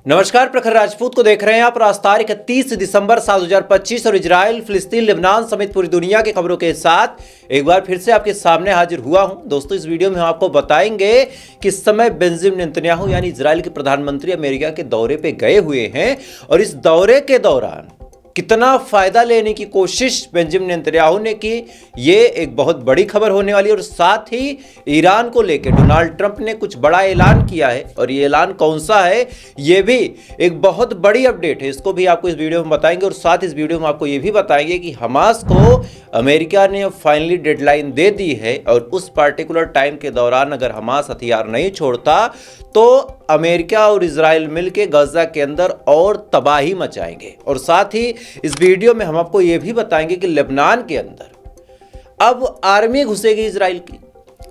नमस्कार, प्रखर राजपूत को देख रहे हैं आप। आज तारीख 30 दिसंबर साल 2025 और इजराइल, फिलिस्तीन, लेबनान समेत पूरी दुनिया की खबरों के साथ एक बार फिर से आपके सामने हाजिर हुआ हूं। दोस्तों, इस वीडियो में हम आपको बताएंगे कि इस समय बेंजामिन नेतन्याहू यानी इजराइल के प्रधानमंत्री अमेरिका के दौरे पे गए हुए हैं और इस दौरे के दौरान कितना फायदा लेने की कोशिश बेंजामिन नेतन्याहू ने की, ये एक बहुत बड़ी खबर होने वाली है। और साथ ही ईरान को लेकर डोनाल्ड ट्रंप ने कुछ बड़ा ऐलान किया है और ये ऐलान कौन सा है, ये भी एक बहुत बड़ी अपडेट है। इसको भी आपको इस वीडियो में बताएंगे और साथ इस वीडियो में आपको ये भी बताएंगे कि हमास को अमेरिका ने फाइनली डेडलाइन दे दी है और उस पार्टिकुलर टाइम के दौरान अगर हमास हथियार नहीं छोड़ता तो अमेरिका और इजराइल मिलकर गजा के अंदर और तबाही मचाएंगे। और साथ ही इस वीडियो में हम आपको यह भी बताएंगे कि लेबनान के अंदर अब आर्मी घुसेगी इजराइल की।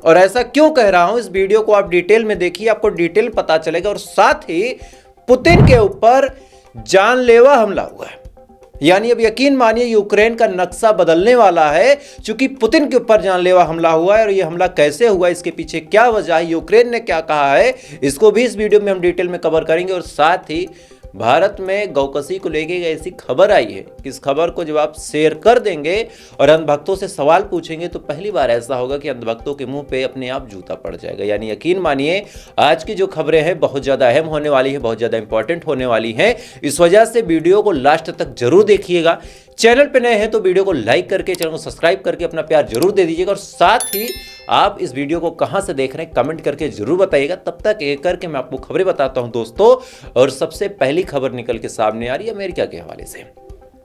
और ऐसा क्यों कह रहा हूं, इस वीडियो को आप डिटेल में देखिए, आपको डिटेल पता चलेगा। और साथ ही पुतिन के ऊपर जानलेवा हमला हुआ है, यानी अब यकीन मानिए यूक्रेन का नक्शा बदलने वाला है, क्योंकि पुतिन के ऊपर जानलेवा हमला हुआ है। और यह हमला कैसे हुआ, इसके पीछे क्या वजह है, यूक्रेन ने क्या कहा है, इसको भी इस वीडियो में हम डिटेल में कवर करेंगे। और साथ ही भारत में गौकसी को लेके ऐसी खबर आई है कि इस खबर को जब आप शेयर कर देंगे और अंधभक्तों से सवाल पूछेंगे तो पहली बार ऐसा होगा कि अंधभक्तों के मुंह पे अपने आप जूता पड़ जाएगा। यानी यकीन मानिए आज की जो खबरें हैं बहुत ज़्यादा अहम होने वाली है, बहुत ज़्यादा इंपॉर्टेंट होने वाली है। इस वजह से वीडियो को लास्ट तक जरूर देखिएगा। चैनल पे नए हैं तो वीडियो को लाइक करके, चैनल को सब्सक्राइब करके अपना प्यार जरूर दे दीजिएगा। और साथ ही आप इस वीडियो को कहां से देख रहे हैं कमेंट करके जरूर बताइएगा। तब तक एक करके मैं आपको खबरें बताता हूं दोस्तों। और सबसे पहली खबर निकल के सामने आ रही है अमेरिका के हवाले से।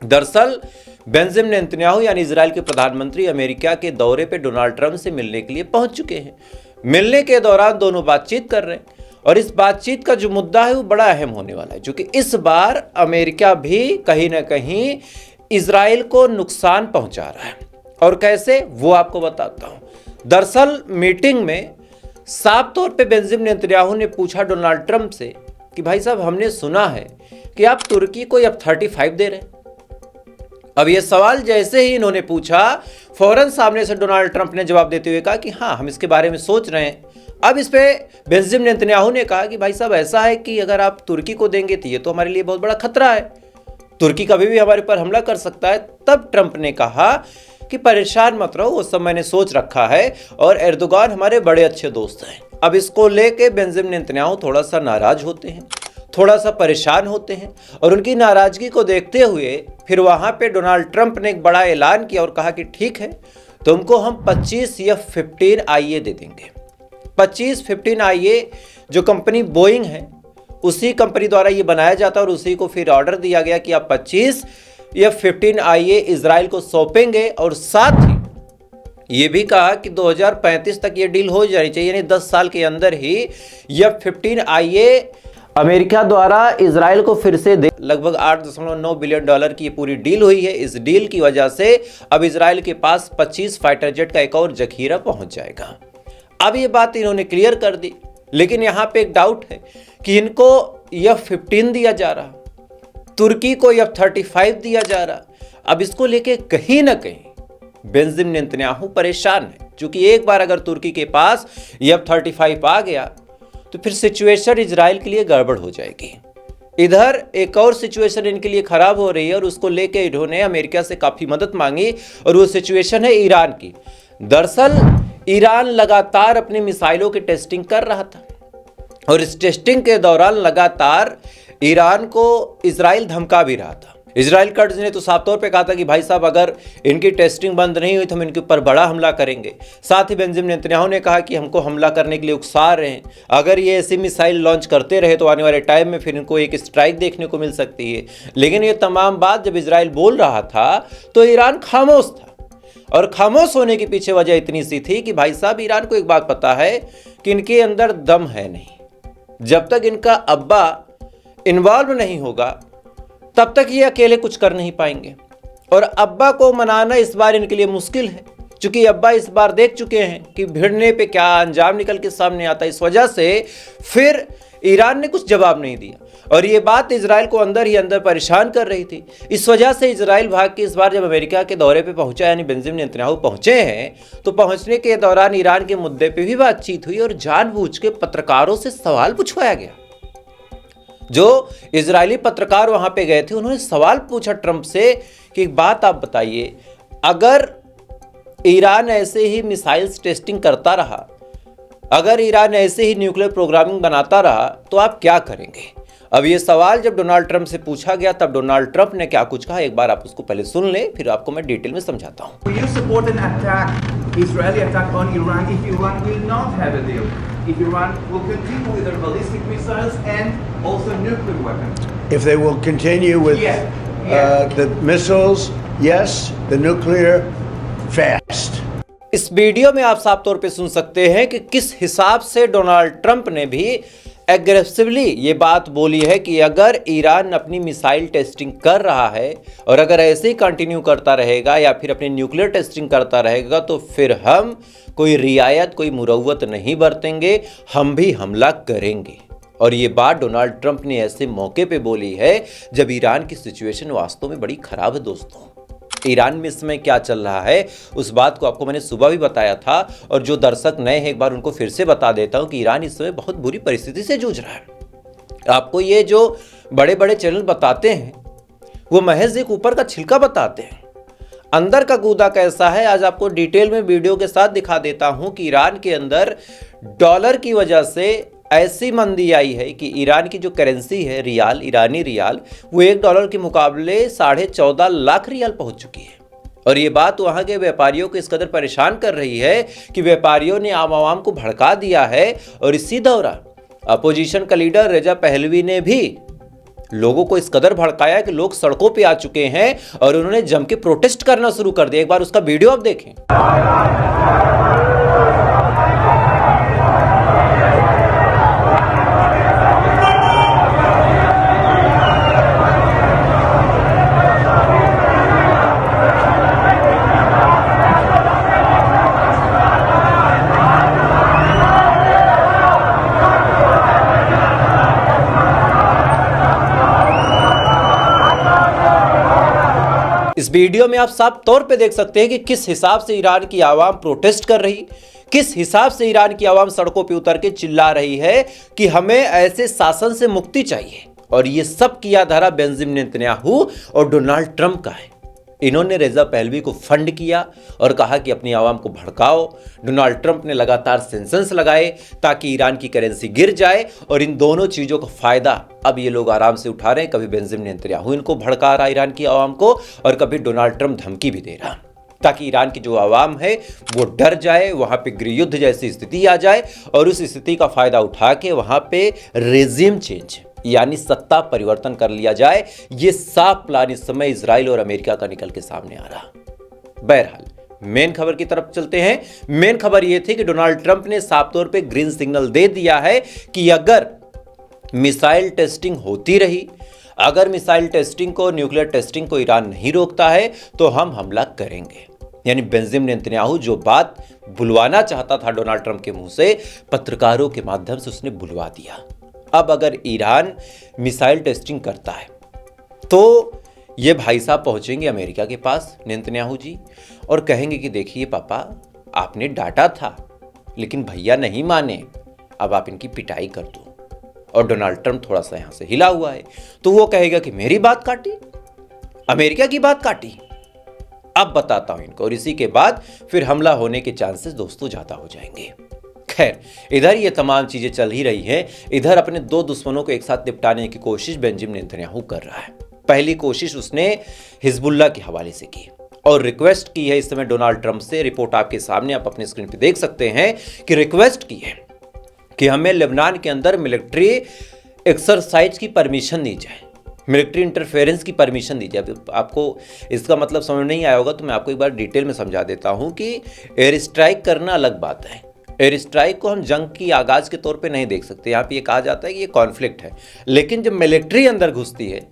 दरअसल बेंजामिन नेतन्याहू यानी इजराइल के प्रधानमंत्री अमेरिका के दौरे पे डोनाल्ड ट्रंप से मिलने के लिए पहुंच चुके हैं। मिलने के दौरान दोनों बातचीत कर रहे हैं और इस बातचीत का जो मुद्दा है वो बड़ा अहम होने वाला है, क्योंकि इस बार अमेरिका भी कहीं ना कहीं इजराइल को नुकसान पहुंचा रहा है। और कैसे, वो आपको बताता हूं। दरअसल मीटिंग में साफ तौर पे बेंजामिन नेतन्याहू ने पूछा डोनाल्ड ट्रंप से कि भाई साहब, हमने सुना है कि आप तुर्की को F-35 दे रहे हैं। अब ये सवाल जैसे ही इन्होंने पूछा, फौरन सामने से डोनाल्ड ट्रंप ने जवाब देते हुए कहा कि हाँ, हम इसके बारे में सोच रहे हैं। अब इस पे बेंजामिन नेतन्याहू ने कहा कि भाई साहब, ऐसा है कि अगर आप तुर्की को देंगे तो ये तो हमारे लिए बहुत बड़ा खतरा है, तुर्की कभी भी हमारे पर हमला कर सकता है। तब ट्रंप ने कहा कि परेशान मत रहो, वो सब मैंने सोच रखा है और एर्दोगान हमारे बड़े अच्छे दोस्त हैं। अब इसको लेके बेंजामिन नेतन्याहू थोड़ा सा नाराज होते हैं, थोड़ा सा परेशान होते हैं। और उनकी नाराजगी को देखते हुए फिर वहां पे डोनाल्ड ट्रंप ने एक बड़ा ऐलान किया और कहा कि ठीक है, तुमको हम 25 F-15IA दे देंगे। 25 F-15IA जो कंपनी बोइंग है, उसी कंपनी द्वारा ये बनाया जाता है और उसी को फिर ऑर्डर दिया गया कि आप 25 F-15IA इजराइल को सौंपेंगे। और साथ ही ये भी कहा कि 2035 तक ये डील हो जानी चाहिए, यानी 10 साल के अंदर ही F-15IA अमेरिका द्वारा इजराइल को फिर से दे। लगभग $8.9 बिलियन की ये पूरी डील हुई है। इस डील की वजह से अब इजराइल के पास 25 फाइटर जेट का एक और जखीरा पहुंच जाएगा। अब ये बात इन्होंने क्लियर कर दी, लेकिन यहां पे एक डाउट है कि इनको F-15 दिया जा रहा, तुर्की को F-35 दिया जा रहा। अब इसको लेके कहीं ना कहीं बेंजामिन नेतन्याहू परेशान है, क्योंकि एक बार अगर तुर्की के पास F-35 आ गया तो फिर सिचुएशन इजराइल के लिए गड़बड़ हो जाएगी। इधर एक और सिचुएशन इनके लिए खराब हो रही है और उसको लेके इन्होंने अमेरिका से काफी मदद मांगी और वो सिचुएशन है ईरान की। दरअसल ईरान लगातार अपनी मिसाइलों की टेस्टिंग कर रहा था और इस टेस्टिंग के दौरान लगातार ईरान को इजराइल धमका भी रहा था। इजराइल कर्ड्स ने तो साफ तौर पे कहा था कि भाई साहब, अगर इनकी टेस्टिंग बंद नहीं हुई तो हम इनके ऊपर बड़ा हमला करेंगे। साथ ही बेंजामिन नेतन्याहू ने कहा कि हमको हमला करने के लिए उकसा रहे हैं, अगर ये ऐसी मिसाइल लॉन्च करते रहे तो आने वाले टाइम में फिर इनको एक स्ट्राइक देखने को मिल सकती है। लेकिन ये तमाम बात जब इजराइल बोल रहा था तो ईरान खामोश था। और खामोश होने के पीछे वजह इतनी सी थी कि भाई साहब, ईरान को एक बात पता है कि इनके अंदर दम है नहीं। जब तक इनका अब्बा इन्वॉल्व नहीं होगा तब तक ये अकेले कुछ कर नहीं पाएंगे। और अब्बा को मनाना इस बार इनके लिए मुश्किल है, क्योंकि अब्बा इस बार देख चुके हैं कि भिड़ने पे क्या अंजाम निकल के सामने आता है। इस वजह से फिर ईरान ने कुछ जवाब नहीं दिया और ये बात इजराइल को अंदर ही अंदर परेशान कर रही थी। इस वजह से इजराइल भाग के इस बार जब अमेरिका के दौरे पे पहुंचा, यानी बेंजामिन नेतन्याहू पहुंचे हैं, तो पहुंचने के दौरान ईरान के मुद्दे पे भी बातचीत हुई और जानबूझ के पत्रकारों से सवाल पूछवाया गया। जो इजरायली पत्रकार वहां पे गए थे उन्होंने सवाल पूछा ट्रंप से कि एक बात आप बताइए, अगर ईरान ऐसे ही मिसाइल्स टेस्टिंग करता रहा, अगर ईरान ऐसे ही न्यूक्लियर प्रोग्रामिंग बनाता रहा तो आप क्या करेंगे। अब ये सवाल जब डोनाल्ड ट्रंप से पूछा गया तब डोनाल्ड ट्रंप ने क्या कुछ कहा, एक बार आप उसको पहले सुन लें, फिर आपको मैं डिटेल में समझाता हूं। You support an attack, Israeli attack on Iran if Iran will not have a deal, if Iran will continue with their ballistic missiles and also nuclear weapons. If they will continue with the missiles, yes, the nuclear, fast. इस video में आप साफ तौर पे सुन सकते हैं कि किस हिसाब से डोनाल्ड ट्रंप ने भी एग्रेसिवली ये बात बोली है कि अगर ईरान अपनी मिसाइल टेस्टिंग कर रहा है और अगर ऐसे ही कंटिन्यू करता रहेगा या फिर अपनी न्यूक्लियर टेस्टिंग करता रहेगा तो फिर हम कोई रियायत, कोई मुरव्वत नहीं बरतेंगे, हम भी हमला करेंगे। और ये बात डोनाल्ड ट्रंप ने ऐसे मौके पे बोली है जब ईरान की सिचुएशन वास्तव में बड़ी खराब है। दोस्तों, ईरान में इस समय क्या चल रहा है उस बात को आपको मैंने सुबह भी बताया था, और जो दर्शक नए हैं एक बार उनको फिर से बता देता हूं कि ईरान इस समय बहुत बुरी परिस्थिति से जूझ रहा है। आपको ये जो बड़े बड़े चैनल बताते हैं वो महज एक ऊपर का छिलका बताते हैं, अंदर का गूदा कैसा है आज आपको डिटेल में वीडियो के साथ दिखा देता हूं कि ईरान के अंदर डॉलर की वजह से ऐसी मंदी आई है कि ईरान की जो करेंसी है रियाल, ईरानी रियाल, वो $1 के मुकाबले 14.5 लाख रियाल पहुंच चुकी है। और ये बात वहां के व्यापारियों को इस कदर परेशान कर रही है कि व्यापारियों ने आवाम को भड़का दिया है। और इसी दौरान अपोजिशन का लीडर रेजा पहलवी ने भी लोगों को इस कदर भड़काया कि लोग सड़कों पे आ चुके हैं और उन्होंने जम के प्रोटेस्ट करना शुरू कर दिया। एक बार उसका वीडियो आप देखें। इस वीडियो में आप साफ तौर पे देख सकते हैं कि किस हिसाब से ईरान की आवाम प्रोटेस्ट कर रही, किस हिसाब से ईरान की आवाम सड़कों पे उतर के चिल्ला रही है कि हमें ऐसे शासन से मुक्ति चाहिए। और ये सब किया धरा बेंजामिन नेतन्याहू और डोनाल्ड ट्रंप का है। इन्होंने रेजा पहलवी को फंड किया और कहा कि अपनी आवाम को भड़काओ। डोनाल्ड ट्रंप ने लगातार सेंक्शंस लगाए ताकि ईरान की करेंसी गिर जाए, और इन दोनों चीज़ों का फायदा अब ये लोग आराम से उठा रहे हैं। कभी बेंजामिन नेतन्याहू इनको भड़का रहा ईरान की आवाम को, और कभी डोनाल्ड ट्रंप धमकी भी दे रहा, ताकि ईरान की जो आवाम है वो डर जाए, वहाँ पे गृह युद्ध जैसी स्थिति आ जाए, और उस स्थिति का फायदा उठा के वहाँ पे रेजिम चेंज यानी सत्ता परिवर्तन कर लिया जाए। ये साफ प्लान इस समय इजराइल और अमेरिका का निकल के सामने आ रहा। बहरहाल मेन खबर की तरफ चलते हैं। मेन खबर यह थी कि डोनाल्ड ट्रंप ने साफ तौर पे ग्रीन सिग्नल दे दिया है कि अगर मिसाइल टेस्टिंग होती रही, अगर मिसाइल टेस्टिंग को, न्यूक्लियर टेस्टिंग को ईरान नहीं रोकता है तो हम हमला करेंगे। यानी बेंजामिन नेतन्याहू जो बात बुलवाना चाहता था डोनाल्ड ट्रंप के मुंह से, पत्रकारों के माध्यम से उसने बुलवा दिया। अब अगर ईरान मिसाइल टेस्टिंग करता है तो ये भाई साहब पहुंचेंगे अमेरिका के पास, नेतन्याहू जी, और कहेंगे कि देखिए पापा, आपने डांटा था लेकिन भैया नहीं माने, अब आप इनकी पिटाई कर दो। और डोनाल्ड ट्रंप थोड़ा सा यहां से हिला हुआ है तो वो कहेगा कि मेरी बात काटी, अमेरिका की बात काटी, अब बताता हूं इनको। और इसी के बाद फिर हमला होने के चांसेस दोस्तों ज्यादा हो जाएंगे। खैर, इधर ये तमाम चीजें चल ही रही हैं, इधर अपने दो दुश्मनों को एक साथ निपटाने की कोशिश बेंजामिन नेतन्याहू कर रहा है। पहली कोशिश उसने हिजबुल्लाह के हवाले से की और रिक्वेस्ट की है इस समय डोनाल्ड ट्रंप से। रिपोर्ट आपके सामने, आप अपने स्क्रीन पे देख सकते हैं कि रिक्वेस्ट की है कि हमें लेबनान के अंदर मिलिट्री एक्सरसाइज की परमिशन दी जाए, मिलिट्री इंटरफेरेंस की परमिशन दी जाए। आपको इसका मतलब समझ नहीं आया होगा तो मैं आपको एक बार डिटेल में समझा देता हूं कि एयर स्ट्राइक करना अलग बात है। एयर स्ट्राइक को हम जंग की आगाज के तौर पे नहीं देख सकते, यहाँ पे ये कहा जाता है कि ये कॉन्फ्लिक्ट है। लेकिन जब मिलिट्री अंदर घुसती है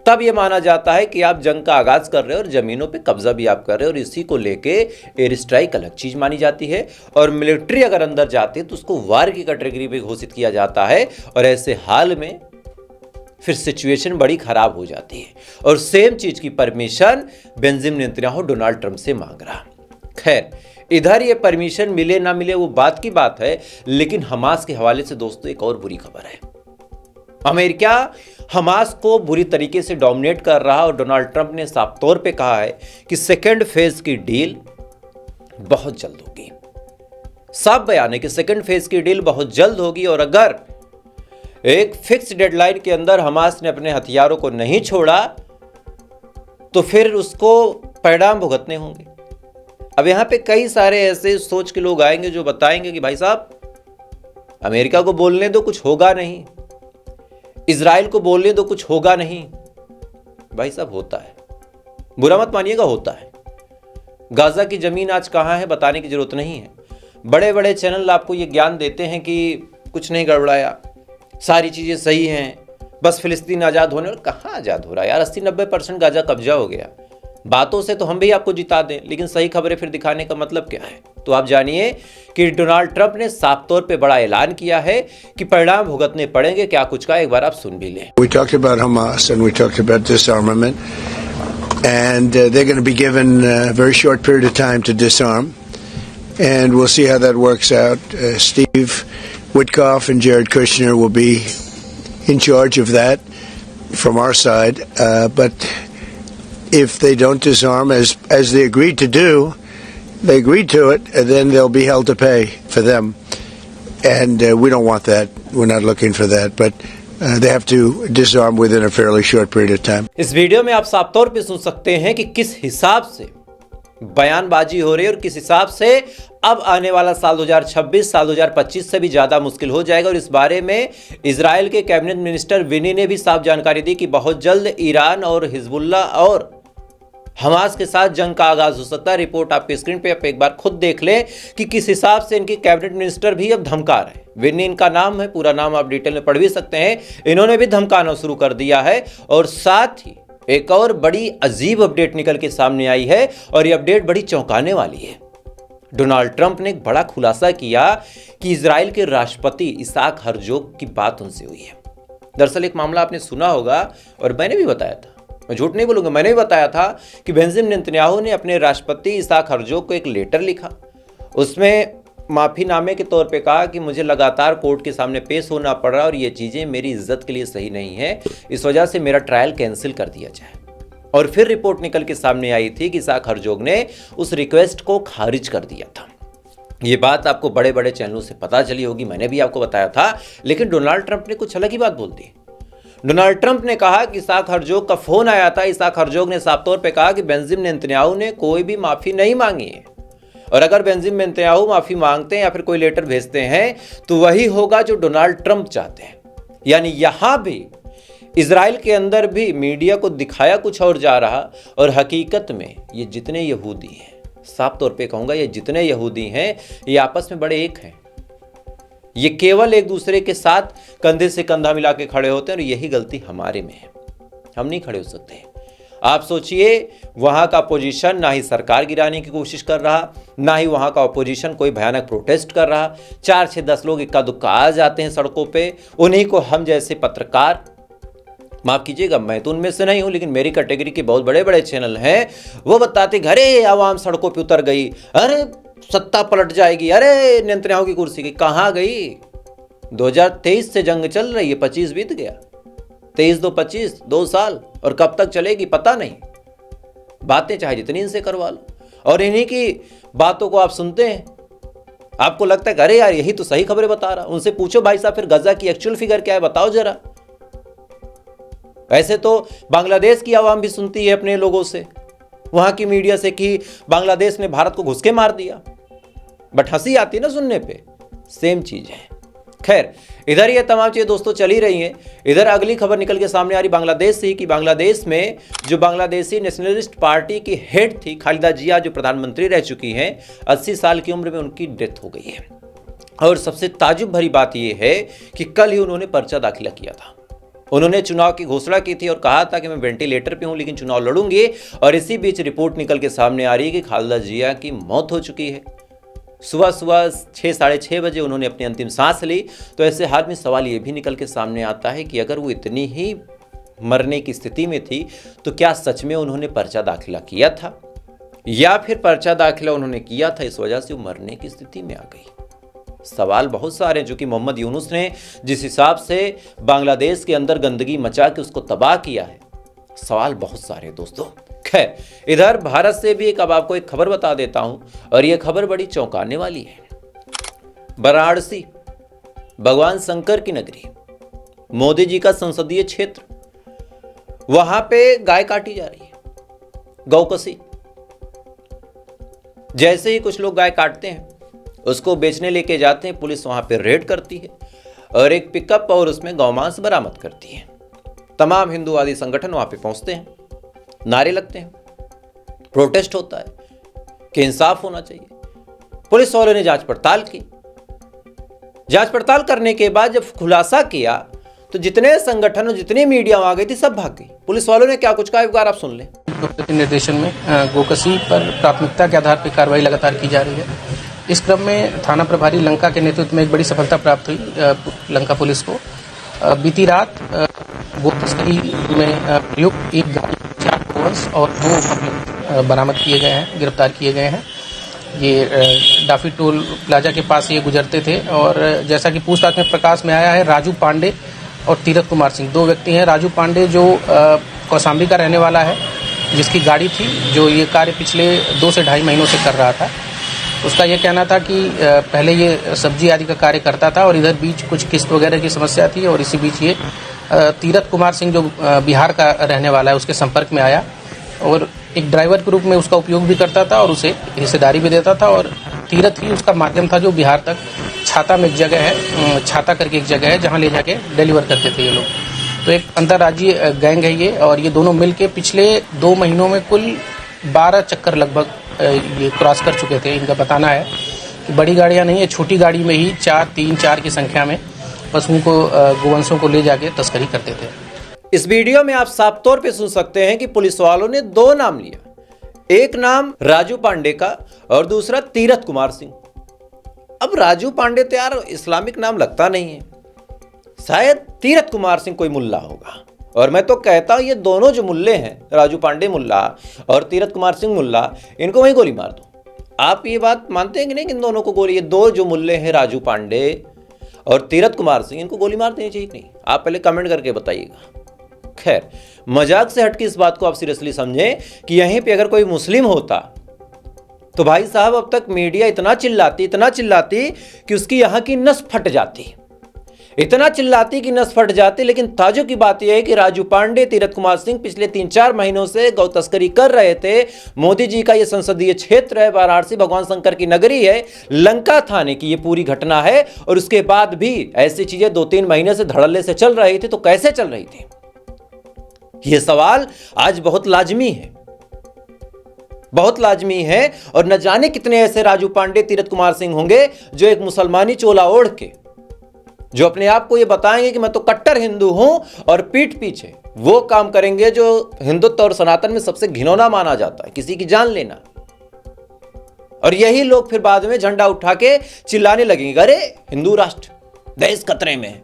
तब ये माना जाता है कि आप जंग का आगाज कर रहे हो और जमीनों पे कब्जा भी आप कर रहे हो, और इसी को लेके एयर स्ट्राइक अलग चीज मानी जाती है। और मिलिट्री अगर अंदर जाती है तो उसको वार की कैटेगरी में घोषित किया जाता है, और ऐसे हाल में फिर सिचुएशन बड़ी खराब हो जाती है। और सेम चीज की permission Benjamin Netanyahu Donald Trump से मांग रहा। खैर, इधर ये परमिशन मिले ना मिले वो बात की बात है, लेकिन हमास के हवाले से दोस्तों एक और बुरी खबर है। अमेरिका हमास को बुरी तरीके से डोमिनेट कर रहा और डोनाल्ड ट्रंप ने साफ तौर पे कहा है कि सेकेंड फेज की डील बहुत जल्द होगी। साफ बयान है कि सेकेंड फेज की डील बहुत जल्द होगी और अगर एक फिक्स डेडलाइन के अंदर हमास ने अपने हथियारों को नहीं छोड़ा तो फिर उसको परिणाम भुगतने होंगे। अब यहां पे कई सारे ऐसे सोच के लोग आएंगे जो बताएंगे कि भाई साहब अमेरिका को बोलने दो, कुछ होगा नहीं, इजराइल को बोलने दो, कुछ होगा नहीं। भाई साहब होता है, बुरा मत मानिएगा, होता है। गाजा की जमीन आज कहां है बताने की जरूरत नहीं है। बड़े बड़े चैनल आपको ये ज्ञान देते हैं कि कुछ नहीं गड़बड़ाया, सारी चीजें सही हैं, बस फिलिस्तीन आजाद होने। और कहां आजाद हो रहा है यार, 80-90% गाजा कब्जा हो गया। बातों से तो हम भी आपको जिता दें, लेकिन सही खबरें फिर दिखाने का मतलब क्या है। तो आप जानिए कि डोनाल्ड ट्रंप ने साफ तौर पे बड़ा ऐलान किया है कि परिणाम भुगतने पड़ेंगे। क्या कुछ कहा, एक बार आप सुन भी लें। We talked about Hamas and we talked about disarmament, and they're going to be given a very short period of time to disarm, and we'll see how that works out. Steve Witkoff and Jared Kushner will be in charge of that from our side, but if they don't disarm as they agreed to do, they agreed to it, and then they'll be held to pay for them, and we don't want that. We're not looking for that, but they have to disarm within a fairly short period of time. इस video में आप साफ तौर पे सुन सकते हैं कि किस हिसाब से बयानबाजी हो रही है और किस हिसाब से अब आने वाला साल 2026 साल 2025 से भी ज्यादा मुश्किल हो जाएगा। और इस बारे में इजराइल के कैबिनेट मिनिस्टर विनी ने भी साफ जानकारी दी कि बहुत जल्द ईरान और हिजबुल्ला और हमास के साथ जंग का आगाज हो सकता है। रिपोर्ट आपके स्क्रीन पे आप एक बार खुद देख लें कि किस हिसाब से इनके कैबिनेट मिनिस्टर भी अब धमका रहे हैं। विनी इनका नाम है, पूरा नाम आप डिटेल में पढ़ भी सकते हैं। इन्होंने भी धमकाना शुरू कर दिया है और साथ ही एक और बड़ी अजीब अपडेट निकल के सामने आई है और ये अपडेट बड़ी चौंकाने वाली है। डोनाल्ड ट्रंप ने एक बड़ा खुलासा किया कि इजराइल के राष्ट्रपति इसाक हर्जोग की बात उनसे हुई है। दरअसल एक मामला आपने सुना होगा और मैंने भी बताया था, मैं झूठ नहीं बोलूंगा, मैंने भी बताया था कि बेंजामिन नेतन्याहू ने अपने राष्ट्रपति इसाक हर्जोग को एक लेटर लिखा। उसमें माफीनामे के तौर पे कहा कि मुझे लगातार कोर्ट के सामने पेश होना पड़ रहा है और ये चीज़ें मेरी इज्जत के लिए सही नहीं है, इस वजह से मेरा ट्रायल कैंसिल कर दिया जाए। और फिर रिपोर्ट निकल के सामने आई थी कि इसाक हर्जोग ने उस रिक्वेस्ट को खारिज कर दिया था। ये बात आपको बड़े बड़े चैनलों से पता चली होगी, मैंने भी आपको बताया था, लेकिन डोनाल्ड ट्रंप ने कुछ अलग ही बात बोल दी। डोनाल्ड ट्रंप ने कहा कि इसाक हर्जोग का फोन आया था। इसाक हर्जोग ने साफ तौर पे कहा कि बेंजामिन नेतन्याहू ने कोई भी माफी नहीं मांगी है और अगर बेंजामिन नेतन्याहू माफी मांगते हैं या फिर कोई लेटर भेजते हैं तो वही होगा जो डोनाल्ड ट्रंप चाहते हैं। यानी यहां भी इजराइल के अंदर भी मीडिया को दिखाया कुछ और जा रहा और हकीकत में ये जितने यहूदी हैं, साफ तौर पे कहूंगा ये जितने यहूदी हैं, ये आपस में बड़े एक हैं। ये केवल एक दूसरे के साथ कंधे से कंधा मिला के खड़े होते हैं और यही गलती हमारे में है, हम नहीं खड़े हो सकते। आप सोचिए वहां का अपोजिशन ना ही सरकार गिराने की कोशिश कर रहा, ना ही वहां का अपोजिशन कोई भयानक प्रोटेस्ट कर रहा। 4-6-10 लोग इक्का दुक्का आ जाते हैं सड़कों पे, उन्हीं को हम जैसे पत्रकार, माफ कीजिएगा मैं तो उनमें से नहीं हूं, लेकिन मेरी कैटेगरी के बहुत बड़े बड़े चैनल हैं, वो बताते अरे आवाम सड़कों पे उतर गई, अरे सत्ता पलट जाएगी, अरे नेतन्याहू की कुर्सी की। कहां गई? 2023 से जंग चल रही है, 25 बीत गया, 23-25 2 साल, और कब तक चलेगी पता नहीं। बातें चाहे जितनी इनसे करवा लो और इन्हीं की बातों को आप सुनते हैं, आपको लगता है कि अरे यार यही तो सही खबरें बता रहा। उनसे पूछो भाई साहब फिर गजा की एक्चुअल फिगर क्या है, बताओ जरा। ऐसे तो बांग्लादेश की आवाम भी सुनती है अपने लोगों से, वहां की मीडिया से, कि बांग्लादेश ने भारत को घुस के मार दिया, बट हंसी आती है ना सुनने पे। सेम चीज है। खैर, इधर ये तमाम चीजें दोस्तों चल ही रही हैं। इधर अगली खबर निकल के सामने आ रही बांग्लादेश से कि बांग्लादेश में जो बांग्लादेशी नेशनलिस्ट पार्टी की हेड थी खालिदा जिया, जो प्रधानमंत्री रह चुकी हैं, 80 साल की उम्र में उनकी डेथ हो गई है। और सबसे ताजुब भरी बात यह है कि कल ही उन्होंने पर्चा दाखिला किया था। उन्होंने चुनाव की घोषणा की थी और कहा था कि मैं वेंटिलेटर पे हूं लेकिन चुनाव लड़ूंगी, और इसी बीच रिपोर्ट निकल के सामने आ रही है कि खालिदा जिया की मौत हो चुकी है। सुबह 6-6:30 बजे उन्होंने अपनी अंतिम सांस ली। तो ऐसे हाल में सवाल ये भी निकल के सामने आता है कि अगर वो इतनी ही मरने की स्थिति में थी तो क्या सच में उन्होंने पर्चा दाखिला किया था, या फिर पर्चा दाखिला उन्होंने किया था इस वजह से वो मरने की स्थिति में आ गई। सवाल बहुत सारे हैं, जो कि मोहम्मद यूनुस ने जिस हिसाब से बांग्लादेश के अंदर गंदगी मचा के उसको तबाह किया है, सवाल बहुत सारे हैं दोस्तों। खैर, इधर भारत से भी अब आपको एक खबर बता देता हूं, और यह खबर बड़ी चौंकाने वाली है। वाराणसी, भगवान शंकर की नगरी, मोदी जी का संसदीय क्षेत्र, वहां पे गाय काटी जा रही है, गौकसी। जैसे ही कुछ लोग गाय काटते हैं, उसको बेचने लेके जाते हैं, पुलिस वहां पे रेड करती है और एक पिकअप और उसमें गौमांस बरामद करती है। तमाम हिंदूवादी संगठन वहां पे पहुंचते हैं, नारे लगते हैं, प्रोटेस्ट होता है कि इंसाफ होना चाहिए। पुलिस वालों ने जांच पड़ताल की। जांच पड़ताल करने के बाद जब खुलासा किया तो जितने संगठन और जितनी मीडिया वहां गई थी सब भाग गई। पुलिस वालों ने क्या कुछ कहा, एक बार आप सुन लें। के निर्देशन में गोकसी पर प्राथमिकता के आधार पर कार्रवाई लगातार की जा रही है। इस क्रम में थाना प्रभारी लंका के नेतृत्व में एक बड़ी सफलता प्राप्त हुई लंका पुलिस को। बीती रात गोतस्करी में प्रयुक्त एक गाड़ी, 4 गोवंश और 2 अभियुक्त बरामद किए गए हैं, गिरफ्तार किए गए हैं। ये डाफी टोल प्लाजा के पास ये गुजरते थे और जैसा कि पूछताछ में प्रकाश में आया है, राजू पांडे और तीरथ कुमार सिंह 2 व्यक्ति हैं। राजू पांडे जो कौशाम्बी का रहने वाला है, जिसकी गाड़ी थी, जो ये कार्य पिछले 2 से ढाई महीनों से कर रहा था। उसका ये कहना था कि पहले ये सब्जी आदि का कार्य करता था और इधर बीच कुछ किस्त वगैरह की समस्या थी और इसी बीच ये तीरथ कुमार सिंह जो बिहार का रहने वाला है उसके संपर्क में आया और एक ड्राइवर के रूप में उसका उपयोग भी करता था और उसे हिस्सेदारी भी देता था। और तीरथ ही उसका माध्यम था जो बिहार तक छाता में एक जगह है, छाता करके एक जगह है, जहाँ ले जाके डिलीवर करते थे ये लोग। तो एक अंतर्राज्यीय गैंग है ये, और ये दोनों मिल के पिछले 2 महीनों में कुल 12 चक्कर लगभग ये क्रॉस कर चुके थे। इनका बताना है कि बड़ी गाड़ियां नहीं है, छोटी गाड़ी में ही 4 की संख्या में पशुओं को, गोवंशों को ले जाके तस्करी करते थे। इस वीडियो में आप साफ तौर पे सुन सकते हैं कि पुलिस वालों ने 2 नाम लिया, एक नाम राजू पांडे का और दूसरा तीरथ कुमार सिंह। अब राजू पांडे तो यार इस्लामिक नाम लगता नहीं है, शायद तीरथ कुमार सिंह कोई मुल्ला होगा। और मैं तो कहता हूं ये दोनों जो मुल्ले हैं, राजू पांडे मुल्ला और तीरथ कुमार सिंह मुल्ला, इनको वहीं गोली मार दो। आप ये बात मानते हैं कि नहीं कि इन दोनों को गोली, ये 2 जो मुल्ले हैं राजू पांडे और तीरथ कुमार सिंह, इनको गोली मार देनी चाहिए कि नहीं? आप पहले कमेंट करके बताइएगा। खैर, मजाक से हटके इस बात को आप सीरियसली समझें कि यहीं पे अगर कोई मुस्लिम होता तो भाई साहब अब तक मीडिया इतना चिल्लाती कि उसकी यहां की नस फट जाती, इतना चिल्लाती कि नस फट जाती। लेकिन ताज्जुब की बात यह है कि राजू पांडे, तीरथ कुमार सिंह पिछले 3-4 महीनों से गौ तस्करी कर रहे थे। मोदी जी का यह संसदीय क्षेत्र है, वाराणसी भगवान शंकर की नगरी है, लंका थाने की यह पूरी घटना है। और उसके बाद भी ऐसी चीजें 2-3 महीने से धड़ल्ले से चल रही थी, तो कैसे चल रही थी? यह सवाल आज बहुत लाजमी है, बहुत लाजमी है। और न जाने कितने ऐसे राजू पांडे, तीरथ कुमार सिंह होंगे जो एक मुसलमानी चोला ओढ़ के, जो अपने आप को ये बताएंगे कि मैं तो कट्टर हिंदू हूं, और पीठ पीछे वो काम करेंगे जो हिंदुत्व और सनातन में सबसे घिनौना माना जाता है, किसी की जान लेना। और यही लोग फिर बाद में झंडा उठा के चिल्लाने लगेंगे, अरे हिंदू राष्ट्र, देश खतरे में है।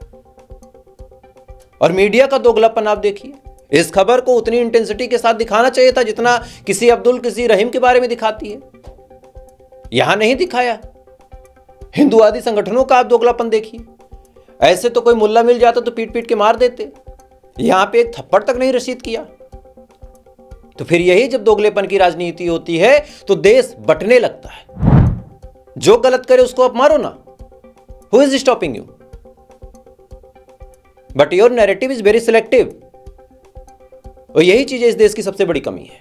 और मीडिया का दोगलापन आप देखिए। इस खबर को उतनी इंटेंसिटी के साथ दिखाना चाहिए था जितना किसी अब्दुल, किसी रहीम के बारे में दिखाती है, यहां नहीं दिखाया। हिंदूवादी संगठनों का आप दोगलापन देखिए। ऐसे तो कोई मुल्ला मिल जाता तो पीट पीट के मार देते, यहां पे एक थप्पड़ तक नहीं रसीद किया। तो फिर यही जब दोगलेपन की राजनीति होती है तो देश बंटने लगता है। जो गलत करे उसको आप मारो ना, who is stopping you? But your narrative is very selective, और यही चीजें इस देश की सबसे बड़ी कमी है।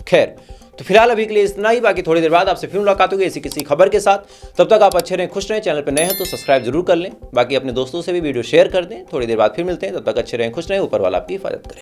खैर, तो फिलहाल अभी के लिए इतना ही। बाकी थोड़ी देर बाद आपसे फिर मुलाकात होगी ऐसी किसी खबर के साथ। तब तक आप अच्छे रहें, खुश रहें। चैनल पर नए हैं तो सब्सक्राइब जरूर कर लें। बाकी अपने दोस्तों से भी वीडियो शेयर कर दें। थोड़ी देर बाद फिर मिलते हैं, तब तक अच्छे रहें, खुश रहें, ऊपर वाला आपकी हिफाजत करें।